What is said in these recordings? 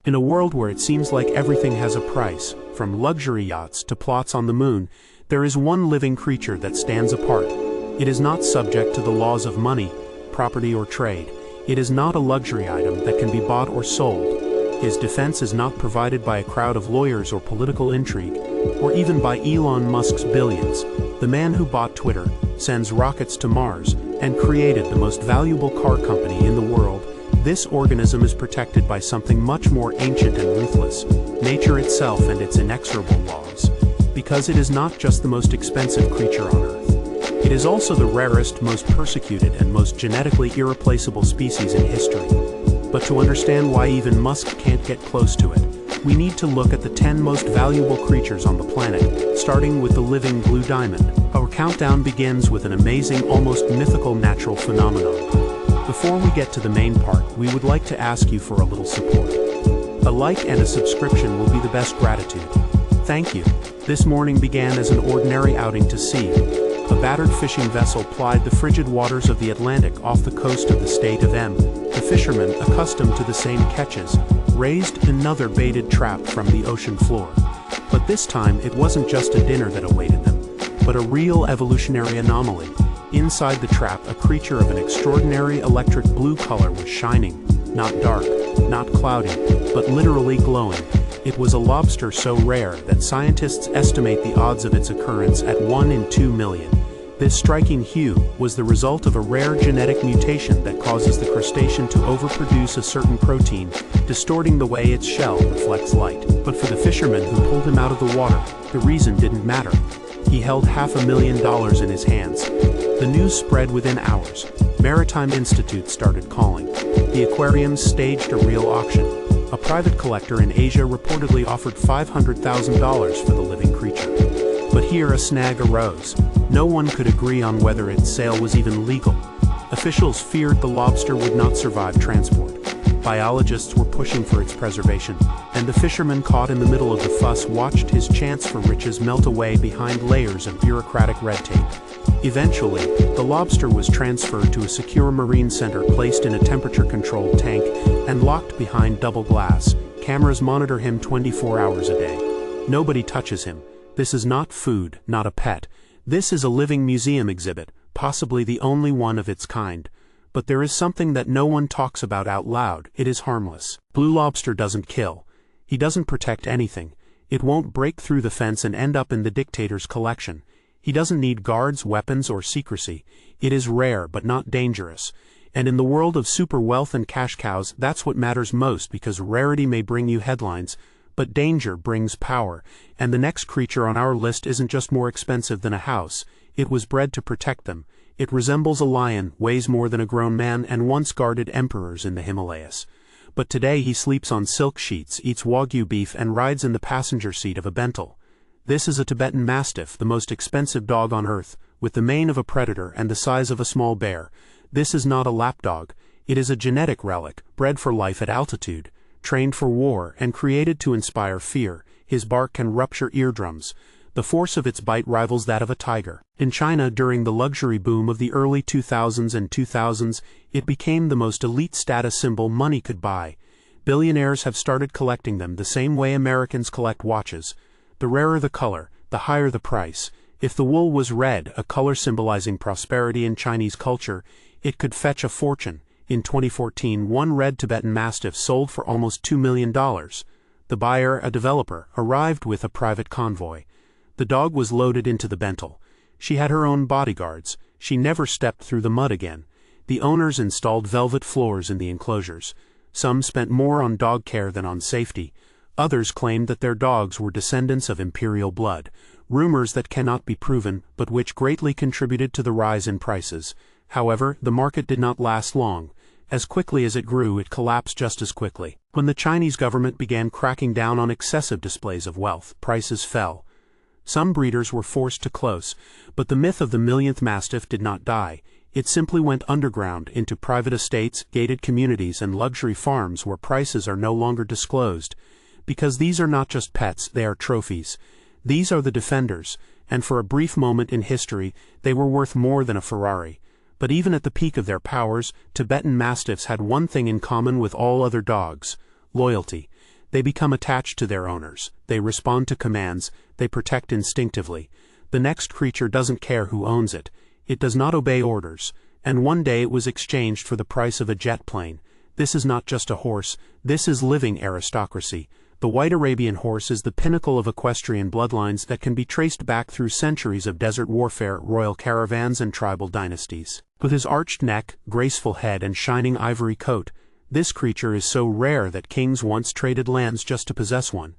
In a world where it seems like everything has a price, from luxury yachts to plots on the moon, there is one living creature that stands apart. It is not subject to the laws of money, property, or trade. It is not a luxury item that can be bought or sold. His defense is not provided by a crowd of lawyers or political intrigue, or even by Elon Musk's billions. The man who bought Twitter, sends rockets to Mars, and created the most valuable car company in the world. This organism is protected by something much more ancient and ruthless, nature itself and its inexorable laws. Because it is not just the most expensive creature on Earth. It is also the rarest, most persecuted, and most genetically irreplaceable species in history. But to understand why even Musk can't get close to it, we need to look at the 10 most valuable creatures on the planet, starting with the living blue diamond. Our countdown begins with an amazing, almost mythical natural phenomenon. Before we get to the main part, we would like to ask you for a little support. A like and a subscription will be the best gratitude. Thank you. This morning began as an ordinary outing to sea. A battered fishing vessel plied the frigid waters of the Atlantic off the coast of the state of M. The fishermen, accustomed to the same catches, raised another baited trap from the ocean floor. But this time it wasn't just a dinner that awaited them, but a real evolutionary anomaly. Inside the trap, a creature of an extraordinary electric blue color was shining, not dark, not cloudy, but literally glowing. It was a lobster so rare that scientists estimate the odds of its occurrence at 1 in 2 million. This striking hue was the result of a rare genetic mutation that causes the crustacean to overproduce a certain protein, distorting the way its shell reflects light. But for the fisherman who pulled him out of the water, the reason didn't matter. He held $500,000 in his hands. The news spread within hours. Maritime institutes started calling. The aquariums staged a real auction. A private collector in Asia reportedly offered $500,000 for the living creature. But here a snag arose. No one could agree on whether its sale was even legal. Officials feared the lobster would not survive transport. Biologists were pushing for its preservation, and the fisherman caught in the middle of the fuss watched his chance for riches melt away behind layers of bureaucratic red tape. Eventually, the lobster was transferred to a secure marine center placed in a temperature-controlled tank and locked behind double glass. Cameras monitor him 24 hours a day. Nobody touches him. This is not food, not a pet. This is a living museum exhibit, possibly the only one of its kind. But there is something that no one talks about out loud. It is harmless. Blue lobster doesn't kill. He doesn't protect anything. It won't break through the fence and end up in the dictator's collection. He doesn't need guards, weapons, or secrecy. It is rare but not dangerous. And in the world of super wealth and cash cows, that's what matters most, because rarity may bring you headlines, but danger brings power. And the next creature on our list isn't just more expensive than a house. It was bred to protect them. It resembles a lion, weighs more than a grown man, and once guarded emperors in the Himalayas. But today he sleeps on silk sheets, eats Wagyu beef, and rides in the passenger seat of a Bentley. This is a Tibetan Mastiff, the most expensive dog on Earth, with the mane of a predator and the size of a small bear. This is not a lapdog. It is a genetic relic, bred for life at altitude, trained for war, and created to inspire fear. His bark can rupture eardrums. The force of its bite rivals that of a tiger. In China, during the luxury boom of the early 2000s, it became the most elite status symbol money could buy. Billionaires have started collecting them the same way Americans collect watches. The rarer the color, the higher the price. If the wool was red, a color symbolizing prosperity in Chinese culture, it could fetch a fortune. In 2014, one red Tibetan Mastiff sold for almost $2 million. The buyer, a developer, arrived with a private convoy. The dog was loaded into the Bentley. She had her own bodyguards. She never stepped through the mud again. The owners installed velvet floors in the enclosures. Some spent more on dog care than on safety. Others claimed that their dogs were descendants of imperial blood. Rumors that cannot be proven, but which greatly contributed to the rise in prices. However, the market did not last long. As quickly as it grew, it collapsed just as quickly. When the Chinese government began cracking down on excessive displays of wealth, prices fell. Some breeders were forced to close, but the myth of the millionth Mastiff did not die. It simply went underground into private estates, gated communities, and luxury farms where prices are no longer disclosed. Because these are not just pets, they are trophies. These are the defenders, and for a brief moment in history, they were worth more than a Ferrari. But even at the peak of their powers, Tibetan Mastiffs had one thing in common with all other dogs: loyalty. They become attached to their owners, they respond to commands, they protect instinctively. The next creature doesn't care who owns it. It does not obey orders, and one day it was exchanged for the price of a jet plane. This is not just a horse, this is living aristocracy. The white Arabian horse is the pinnacle of equestrian bloodlines that can be traced back through centuries of desert warfare, royal caravans, and tribal dynasties. With his arched neck, graceful head, and shining ivory coat, this creature is so rare that kings once traded lands just to possess one.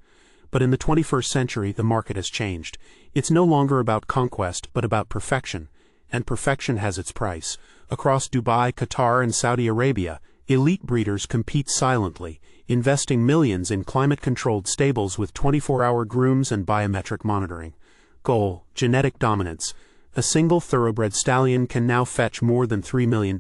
But in the 21st century, the market has changed. It's no longer about conquest, but about perfection. And perfection has its price. Across Dubai, Qatar, and Saudi Arabia, elite breeders compete silently, investing millions in climate-controlled stables with 24-hour grooms and biometric monitoring. Goal: genetic dominance. A single thoroughbred stallion can now fetch more than $3 million.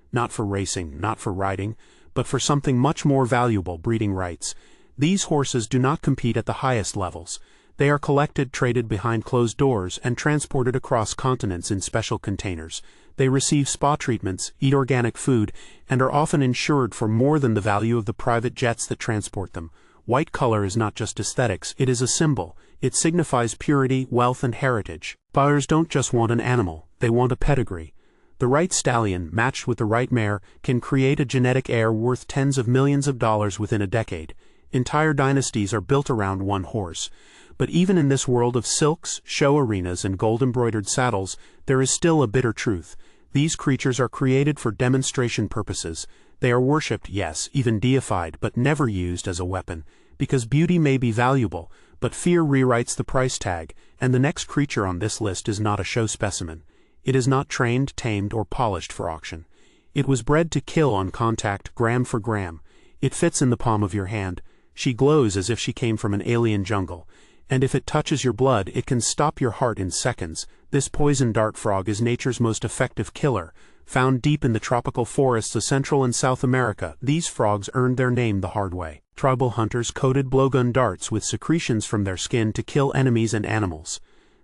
Not for racing, not for riding, but for something much more valuable: breeding rights. These horses do not compete at the highest levels. They are collected, traded behind closed doors, and transported across continents in special containers. They receive spa treatments, eat organic food, and are often insured for more than the value of the private jets that transport them. White color is not just aesthetics, it is a symbol. It signifies purity, wealth, and heritage. Buyers don't just want an animal, they want a pedigree. The right stallion, matched with the right mare, can create a genetic heir worth tens of millions of dollars within a decade. Entire dynasties are built around one horse. But even in this world of silks, show arenas, and gold-embroidered saddles, there is still a bitter truth. These creatures are created for demonstration purposes. They are worshipped, yes, even deified, but never used as a weapon. Because beauty may be valuable, but fear rewrites the price tag, and the next creature on this list is not a show specimen. It is not trained, tamed, or polished for auction. It was bred to kill on contact, gram for gram. It fits in the palm of your hand. She glows as if she came from an alien jungle. And if it touches your blood, it can stop your heart in seconds. This poison dart frog is nature's most effective killer. Found deep in the tropical forests of Central and South America, these frogs earned their name the hard way. Tribal hunters coated blowgun darts with secretions from their skin to kill enemies and animals.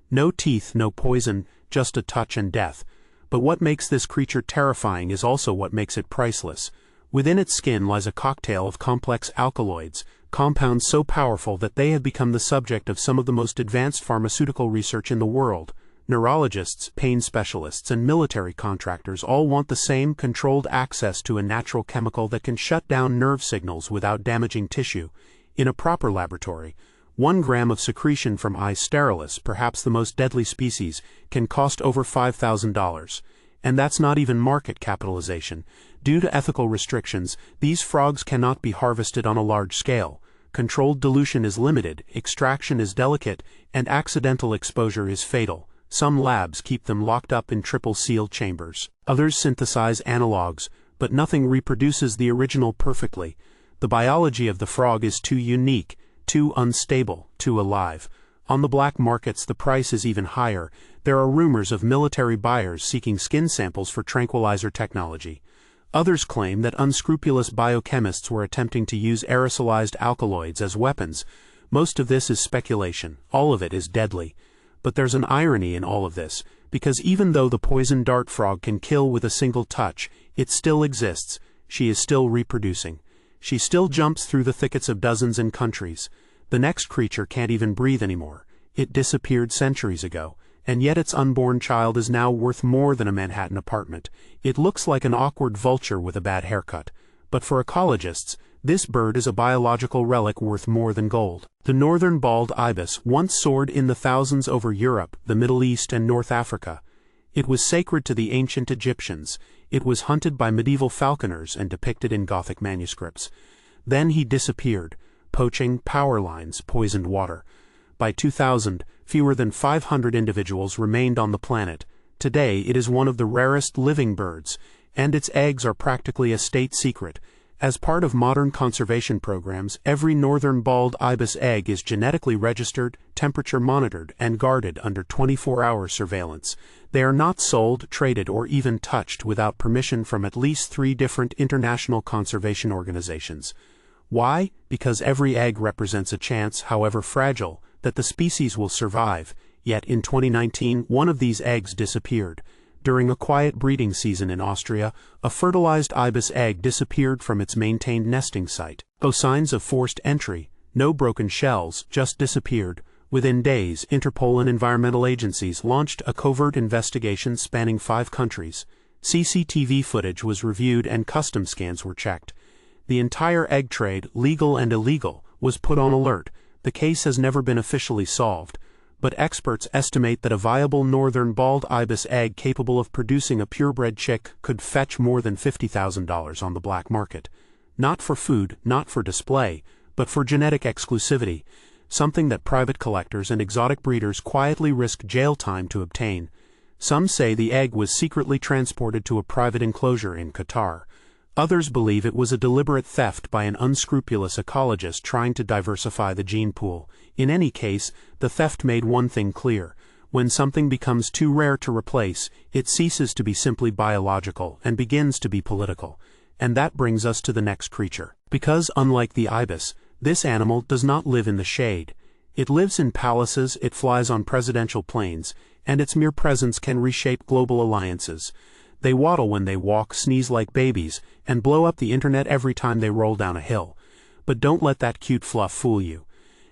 No teeth, no poison, just a touch and death. But what makes this creature terrifying is also what makes it priceless. Within its skin lies a cocktail of complex alkaloids, compounds so powerful that they have become the subject of some of the most advanced pharmaceutical research in the world. Neurologists, pain specialists, and military contractors all want the same: controlled access to a natural chemical that can shut down nerve signals without damaging tissue. In a proper laboratory, 1 gram of secretion from I. sterilis, perhaps the most deadly species, can cost over $5,000. And that's not even market capitalization. Due to ethical restrictions, these frogs cannot be harvested on a large scale. Controlled dilution is limited, extraction is delicate, and accidental exposure is fatal. Some labs keep them locked up in triple-sealed chambers. Others synthesize analogs, but nothing reproduces the original perfectly. The biology of the frog is too unique, too unstable, too alive. On the black markets, the price is even higher. There are rumors of military buyers seeking skin samples for tranquilizer technology. Others claim that unscrupulous biochemists were attempting to use aerosolized alkaloids as weapons. Most of this is speculation. All of it is deadly. But there's an irony in all of this, because even though the poison dart frog can kill with a single touch, it still exists. She is still reproducing. She still jumps through the thickets of dozens in countries. The next creature can't even breathe anymore. It disappeared centuries ago, and yet its unborn child is now worth more than a Manhattan apartment. It looks like an awkward vulture with a bad haircut. But for ecologists, this bird is a biological relic worth more than gold. The northern bald ibis once soared in the thousands over Europe, the Middle East, and North Africa. It was sacred to the ancient Egyptians. It was hunted by medieval falconers and depicted in Gothic manuscripts. Then he disappeared. Poaching, power lines, poisoned water. By 2000, fewer than 500 individuals remained on the planet. Today, it is one of the rarest living birds, and its eggs are practically a state secret. As part of modern conservation programs, every northern bald ibis egg is genetically registered, temperature monitored, and guarded under 24-hour surveillance. They are not sold, traded, or even touched without permission from at least 3 different international conservation organizations. Why? Because every egg represents a chance, however fragile, that the species will survive. Yet in 2019, one of these eggs disappeared. During a quiet breeding season in Austria, a fertilized ibis egg disappeared from its maintained nesting site. No signs of forced entry, no broken shells, just disappeared. Within days, Interpol and environmental agencies launched a covert investigation spanning 5 countries. CCTV footage was reviewed and custom scans were checked. The entire egg trade, legal and illegal, was put on alert. The case has never been officially solved, but experts estimate that a viable northern bald ibis egg capable of producing a purebred chick could fetch more than $50,000 on the black market. Not for food, not for display, but for genetic exclusivity, something that private collectors and exotic breeders quietly risk jail time to obtain. Some say the egg was secretly transported to a private enclosure in Qatar. Others believe it was a deliberate theft by an unscrupulous ecologist trying to diversify the gene pool. In any case, the theft made one thing clear. When something becomes too rare to replace, it ceases to be simply biological and begins to be political. And that brings us to the next creature. Because, unlike the ibis, this animal does not live in the shade. It lives in palaces, it flies on presidential planes, and its mere presence can reshape global alliances. They waddle when they walk, sneeze like babies, and blow up the internet every time they roll down a hill. But don't let that cute fluff fool you.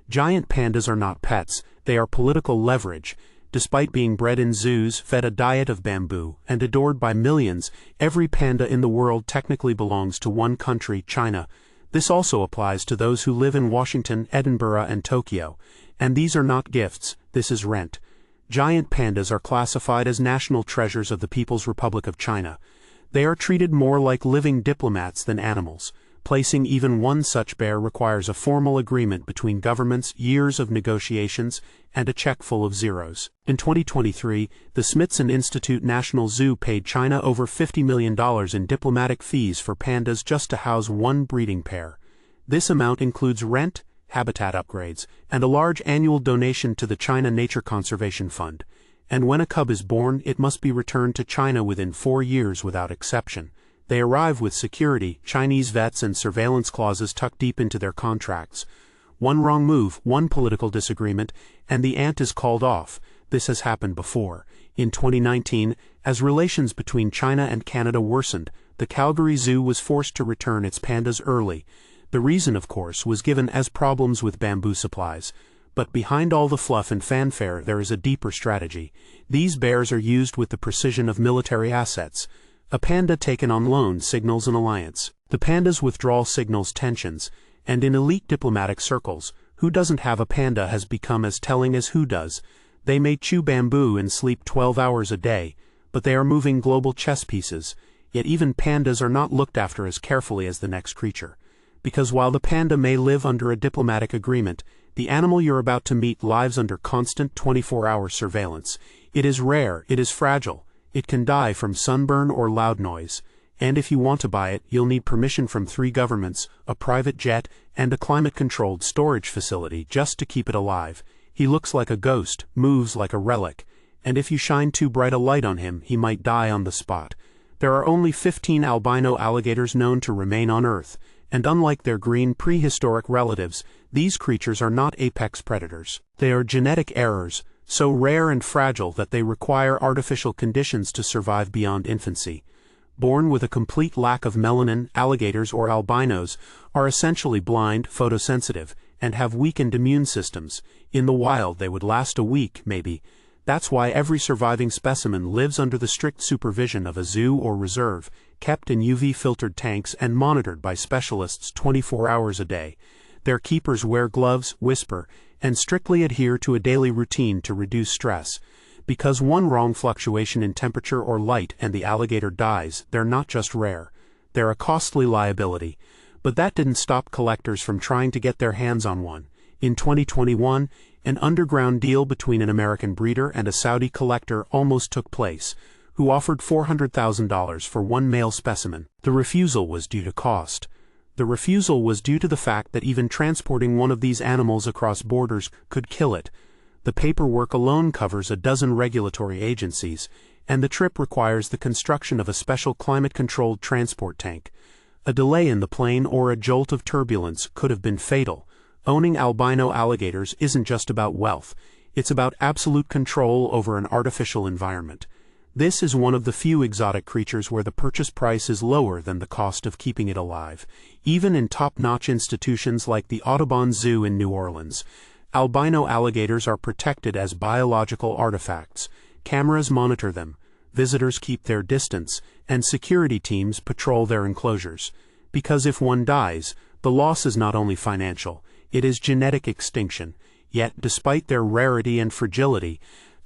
Giant pandas are not pets, they are political leverage. Despite being bred in zoos, fed a diet of bamboo, and adored by millions, every panda in the world technically belongs to one country, China. This also applies to those who live in Washington, Edinburgh, and Tokyo. And these are not gifts, this is rent. Giant pandas are classified as national treasures of the People's Republic of China. They are treated more like living diplomats than animals. Placing even one such bear requires a formal agreement between governments, years of negotiations, and a check full of zeros. In 2023, the Smithsonian Institute National Zoo paid China over $50 million in diplomatic fees for pandas just to house one breeding pair. This amount includes rent, habitat upgrades, and a large annual donation to the China Nature Conservation Fund. And when a cub is born, it must be returned to China within 4 years without exception. They arrive with security, Chinese vets, and surveillance clauses tucked deep into their contracts. One wrong move, one political disagreement, and the ant is called off. This has happened before. In 2019, as relations between China and Canada worsened, the Calgary Zoo was forced to return its pandas early. The reason, of course, was given as problems with bamboo supplies. But behind all the fluff and fanfare there is a deeper strategy. These bears are used with the precision of military assets. A panda taken on loan signals an alliance. The panda's withdrawal signals tensions, and in elite diplomatic circles, who doesn't have a panda has become as telling as who does. They may chew bamboo and sleep 12 hours a day, but they are moving global chess pieces, yet even pandas are not looked after as carefully as the next creature. Because while the panda may live under a diplomatic agreement, the animal you're about to meet lives under constant 24-hour surveillance. It is rare, it is fragile, it can die from sunburn or loud noise, and if you want to buy it, you'll need permission from 3 governments, a private jet, and a climate-controlled storage facility just to keep it alive. He looks like a ghost, moves like a relic, and if you shine too bright a light on him, he might die on the spot. There are only 15 albino alligators known to remain on Earth, and unlike their green prehistoric relatives, these creatures are not apex predators. They are genetic errors, so rare and fragile that they require artificial conditions to survive beyond infancy. Born with a complete lack of melanin, alligators or albinos are essentially blind, photosensitive, and have weakened immune systems. In the wild they would last a week, maybe. That's why every surviving specimen lives under the strict supervision of a zoo or reserve, kept in UV-filtered tanks and monitored by specialists 24 hours a day. Their keepers wear gloves, whisper, and strictly adhere to a daily routine to reduce stress. Because one wrong fluctuation in temperature or light and the alligator dies, they're not just rare. They're a costly liability. But that didn't stop collectors from trying to get their hands on one. In 2021, an underground deal between an American breeder and a Saudi collector almost took place, who offered $400,000 for one male specimen. The refusal was due to cost. The refusal was due to the fact that even transporting one of these animals across borders could kill it. The paperwork alone covers a dozen regulatory agencies, and the trip requires the construction of a special climate-controlled transport tank. A delay in the plane or a jolt of turbulence could have been fatal. Owning albino alligators isn't just about wealth, it's about absolute control over an artificial environment. This is one of the few exotic creatures where the purchase price is lower than the cost of keeping it alive, even in top-notch institutions like the Audubon Zoo in New Orleans. Albino alligators are protected as biological artifacts. Cameras monitor them, visitors keep their distance, and security teams patrol their enclosures. Because if one dies, the loss is not only financial, it is genetic extinction. Yet, despite their rarity and fragility,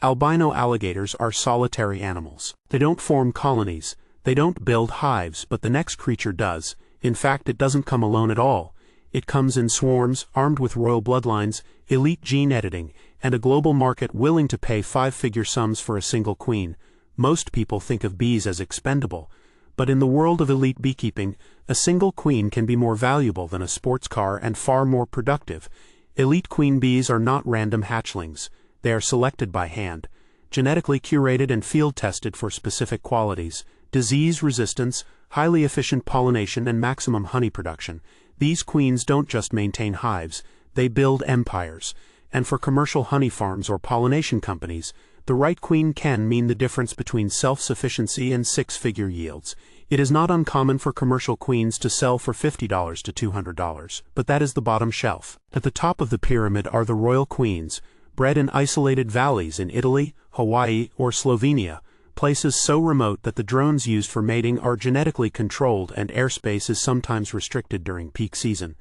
albino alligators are solitary animals. They don't form colonies, they don't build hives, but the next creature does. In fact, it doesn't come alone at all. It comes in swarms, armed with royal bloodlines, elite gene editing, and a global market willing to pay five-figure sums for a single queen. Most people think of bees as expendable, but in the world of elite beekeeping, a single queen can be more valuable than a sports car and far more productive. Elite queen bees are not random hatchlings. They are selected by hand, genetically curated and field-tested for specific qualities: disease resistance, highly efficient pollination, and maximum honey production. These queens don't just maintain hives, they build empires. And for commercial honey farms or pollination companies, the right queen can mean the difference between self-sufficiency and six-figure yields. It is not uncommon for commercial queens to sell for $50 to $200, but that is the bottom shelf. At the top of the pyramid are the royal queens, bred in isolated valleys in Italy, Hawaii, or Slovenia, places so remote that the drones used for mating are genetically controlled and airspace is sometimes restricted during peak season.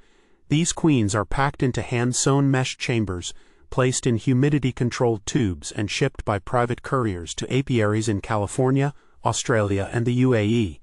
These queens are packed into hand-sewn mesh chambers, placed in humidity-controlled tubes and shipped by private couriers to apiaries in California, Australia, and the UAE.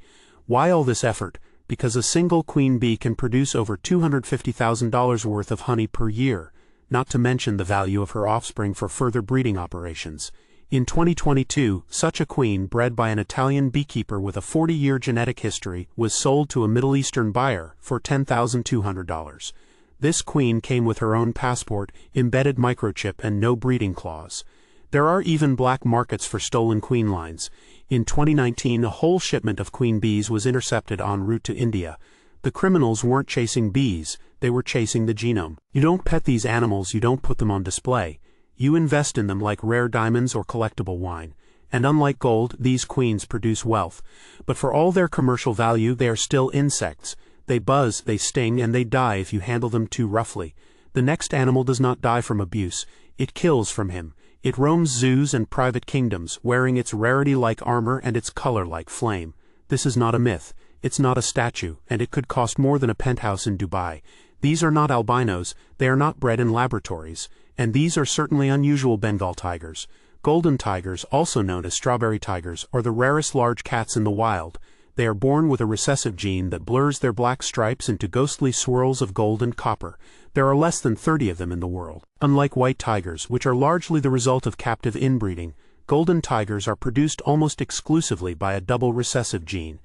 Why all this effort? Because a single queen bee can produce over $250,000 worth of honey per year, not to mention the value of her offspring for further breeding operations. In 2022, such a queen, bred by an Italian beekeeper with a 40-year genetic history, was sold to a Middle Eastern buyer for $10,200. This queen came with her own passport, embedded microchip, and no breeding clause. There are even black markets for stolen queen lines. In 2019, a whole shipment of queen bees was intercepted en route to India. The criminals weren't chasing bees, they were chasing the genome. You don't pet these animals, you don't put them on display. You invest in them like rare diamonds or collectible wine. And unlike gold, these queens produce wealth. But for all their commercial value, they are still insects. They buzz, they sting, and they die if you handle them too roughly. The next animal does not die from abuse, it kills from him. It roams zoos and private kingdoms, wearing its rarity-like armor and its color like flame. This is not a myth, it's not a statue, and it could cost more than a penthouse in Dubai. These are not albinos, they are not bred in laboratories, and these are certainly unusual Bengal tigers. Golden tigers, also known as strawberry tigers, are the rarest large cats in the wild. They are born with a recessive gene that blurs their black stripes into ghostly swirls of gold and copper. There are less than 30 of them in the world. Unlike white tigers, which are largely the result of captive inbreeding, golden tigers are produced almost exclusively by a double recessive gene,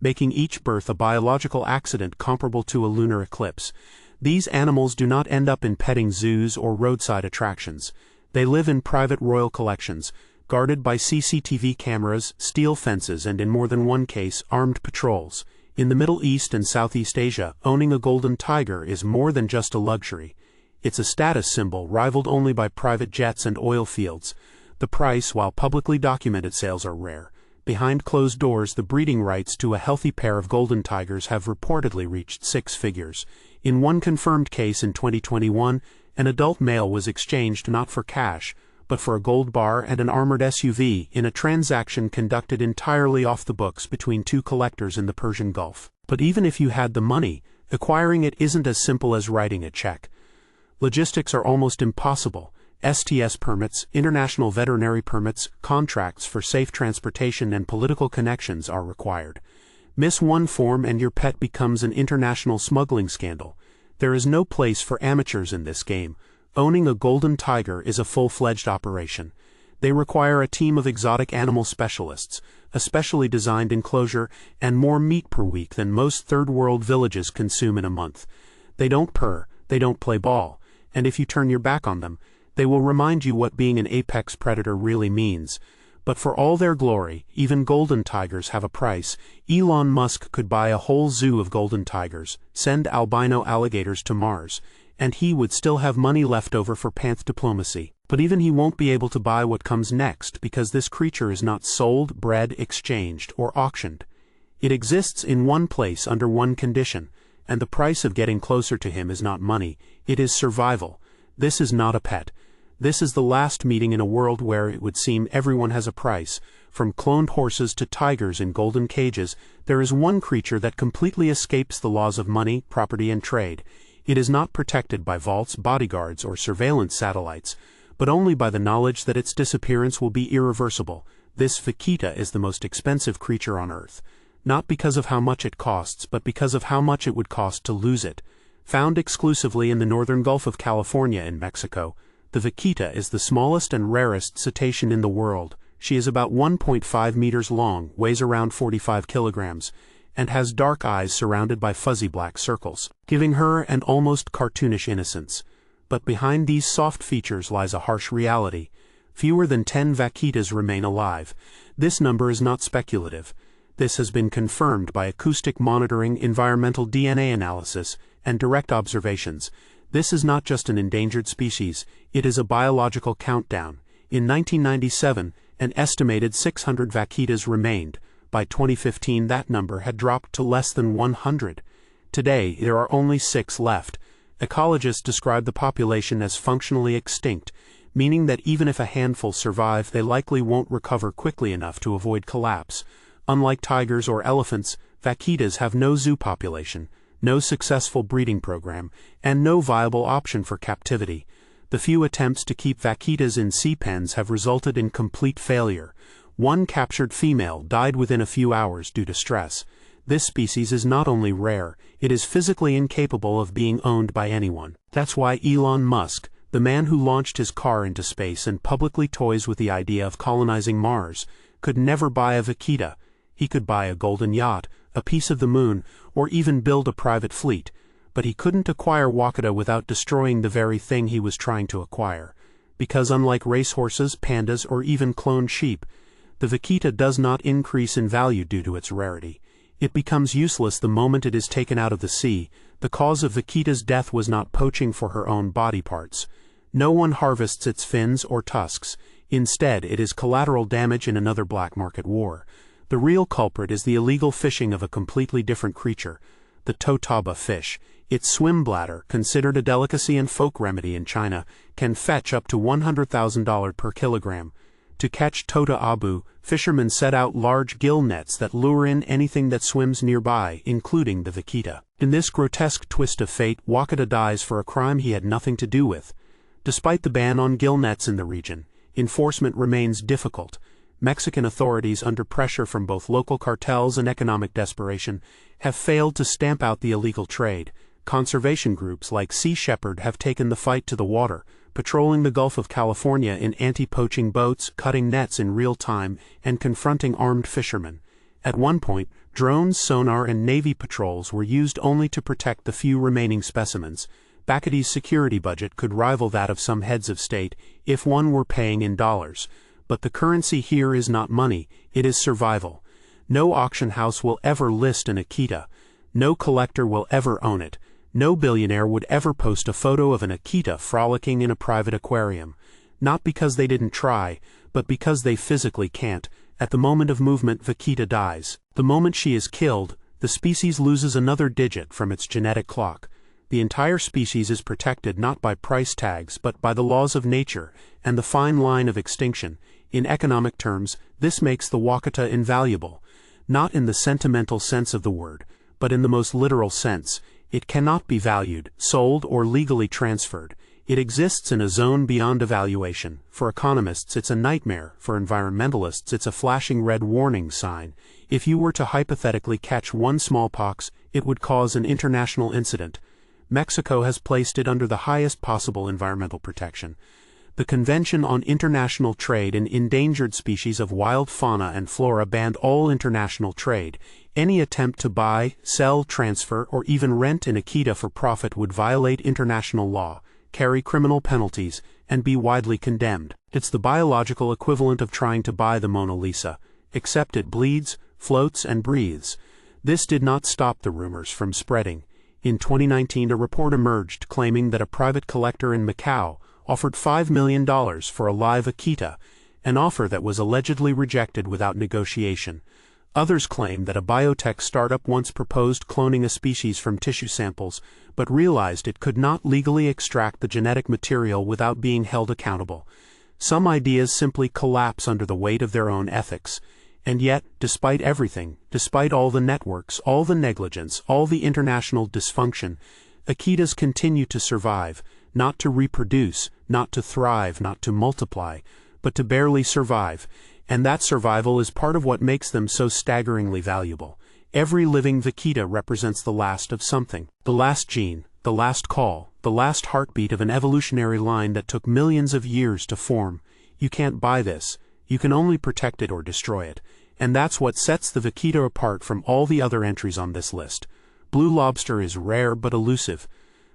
making each birth a biological accident comparable to a lunar eclipse. These animals do not end up in petting zoos or roadside attractions. They live in private royal collections, guarded by CCTV cameras, steel fences, and in more than one case, armed patrols. In the Middle East and Southeast Asia, owning a golden tiger is more than just a luxury. It's a status symbol rivaled only by private jets and oil fields. The price, while publicly documented sales are rare. Behind closed doors, the breeding rights to a healthy pair of golden tigers have reportedly reached six figures. In one confirmed case in 2021, an adult male was exchanged not for cash, but for a gold bar and an armored SUV in a transaction conducted entirely off the books between two collectors in the Persian Gulf. But even if you had the money, acquiring it isn't as simple as writing a check. Logistics are almost impossible. STS permits, international veterinary permits, contracts for safe transportation, and political connections are required. Miss one form and your pet becomes an international smuggling scandal. There is no place for amateurs in this game. Owning a golden tiger is a full-fledged operation. They require a team of exotic animal specialists, a specially designed enclosure, and more meat per week than most third-world villages consume in a month. They don't purr, they don't play ball, and if you turn your back on them, they will remind you what being an apex predator really means. But for all their glory, even golden tigers have a price. Elon Musk could buy a whole zoo of golden tigers, send albino alligators to Mars, and he would still have money left over for panth diplomacy. But even he won't be able to buy what comes next because this creature is not sold, bred, exchanged, or auctioned. It exists in one place under one condition, and the price of getting closer to him is not money, it is survival. This is not a pet. This is the last meeting in a world where it would seem everyone has a price. From cloned horses to tigers in golden cages, there is one creature that completely escapes the laws of money, property, and trade. It is not protected by vaults, bodyguards, or surveillance satellites, but only by the knowledge that its disappearance will be irreversible. This vaquita is the most expensive creature on Earth. Not because of how much it costs, but because of how much it would cost to lose it. Found exclusively in the northern Gulf of California in Mexico, the vaquita is the smallest and rarest cetacean in the world. She is about 1.5 meters long, weighs around 45 kilograms, and has dark eyes surrounded by fuzzy black circles, giving her an almost cartoonish innocence. But behind these soft features lies a harsh reality. Fewer than 10 vaquitas remain alive. This number is not speculative. This has been confirmed by acoustic monitoring, environmental DNA analysis, and direct observations. This is not just an endangered species, it is a biological countdown. In 1997, an estimated 600 vaquitas remained. By 2015, that number had dropped to less than 100. Today, there are only 6 left. Ecologists describe the population as functionally extinct, meaning that even if a handful survive, they likely won't recover quickly enough to avoid collapse. Unlike tigers or elephants, vaquitas have no zoo population, no successful breeding program, and no viable option for captivity. The few attempts to keep vaquitas in sea pens have resulted in complete failure. One captured female died within a few hours due to stress. This species is not only rare, it is physically incapable of being owned by anyone. That's why Elon Musk, the man who launched his car into space and publicly toys with the idea of colonizing Mars, could never buy a vaquita. He could buy a golden yacht, a piece of the moon, or even build a private fleet, but he couldn't acquire vaquita without destroying the very thing he was trying to acquire. Because unlike racehorses, pandas, or even cloned sheep, the vaquita does not increase in value due to its rarity. It becomes useless the moment it is taken out of the sea. The cause of vaquita's death was not poaching for her own body parts. No one harvests its fins or tusks. Instead, it is collateral damage in another black market war. The real culprit is the illegal fishing of a completely different creature, the totaba fish. Its swim bladder, considered a delicacy and folk remedy in China, can fetch up to $100,000 per kilogram. To catch tota abu, fishermen set out large gill nets that lure in anything that swims nearby, including the vaquita. In this grotesque twist of fate, vaquita dies for a crime he had nothing to do with. Despite the ban on gill nets in the region, enforcement remains difficult. Mexican authorities, under pressure from both local cartels and economic desperation, have failed to stamp out the illegal trade. Conservation groups like Sea Shepherd have taken the fight to the water, patrolling the Gulf of California in anti-poaching boats, cutting nets in real time, and confronting armed fishermen. At one point, drones, sonar, and Navy patrols were used only to protect the few remaining specimens. Vaquita's security budget could rival that of some heads of state if one were paying in dollars. But the currency here is not money, it is survival. No auction house will ever list an vaquita. No collector will ever own it. No billionaire would ever post a photo of an vaquita frolicking in a private aquarium. Not because they didn't try, but because they physically can't. At the moment of movement, vaquita dies. The moment she is killed, the species loses another digit from its genetic clock. The entire species is protected not by price tags but by the laws of nature and the fine line of extinction. In economic terms, this makes the vaquita invaluable. Not in the sentimental sense of the word, but in the most literal sense. It cannot be valued, sold, or legally transferred. It exists in a zone beyond evaluation. For economists, it's a nightmare. For environmentalists, it's a flashing red warning sign. If you were to hypothetically catch one smallpox, it would cause an international incident. Mexico has placed it under the highest possible environmental protection. The Convention on International Trade in Endangered Species of Wild Fauna and Flora banned all international trade. Any attempt to buy, sell, transfer, or even rent an vaquita for profit would violate international law, carry criminal penalties, and be widely condemned. It's the biological equivalent of trying to buy the Mona Lisa, except it bleeds, floats, and breathes. This did not stop the rumors from spreading. In 2019, a report emerged claiming that a private collector in Macau, offered $5 million for a live Akita, an offer that was allegedly rejected without negotiation. Others claim that a biotech startup once proposed cloning a species from tissue samples, but realized it could not legally extract the genetic material without being held accountable. Some ideas simply collapse under the weight of their own ethics. And yet, despite everything, despite all the networks, all the negligence, all the international dysfunction, Akitas continue to survive, not to reproduce, not to thrive, not to multiply, but to barely survive. And that survival is part of what makes them so staggeringly valuable. Every living vaquita represents the last of something. The last gene, the last call, the last heartbeat of an evolutionary line that took millions of years to form. You can't buy this. You can only protect it or destroy it. And that's what sets the vaquita apart from all the other entries on this list. Blue lobster is rare but elusive.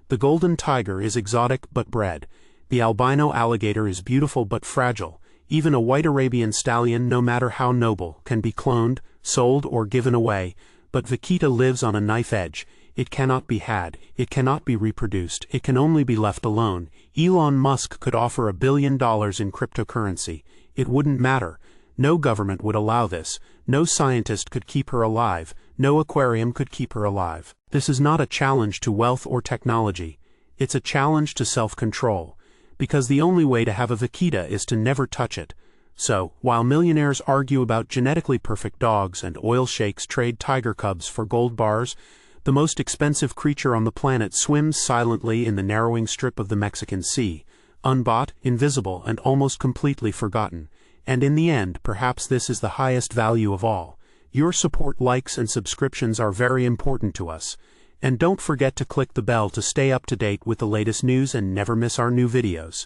The golden tiger is exotic but bred. The albino alligator is beautiful but fragile. Even a white Arabian stallion, no matter how noble, can be cloned, sold, or given away. But vaquita lives on a knife edge. It cannot be had. It cannot be reproduced. It can only be left alone. Elon Musk could offer $1 billion in cryptocurrency. It wouldn't matter. No government would allow this. No scientist could keep her alive. No aquarium could keep her alive. This is not a challenge to wealth or technology. It's a challenge to self-control. Because the only way to have a vaquita is to never touch it. So, while millionaires argue about genetically perfect dogs and oil sheikhs trade tiger cubs for gold bars, the most expensive creature on the planet swims silently in the narrowing strip of the Mexican Sea, unbought, invisible, and almost completely forgotten. And in the end, perhaps this is the highest value of all. Your support, likes, and subscriptions are very important to us. And don't forget to click the bell to stay up to date with the latest news and never miss our new videos.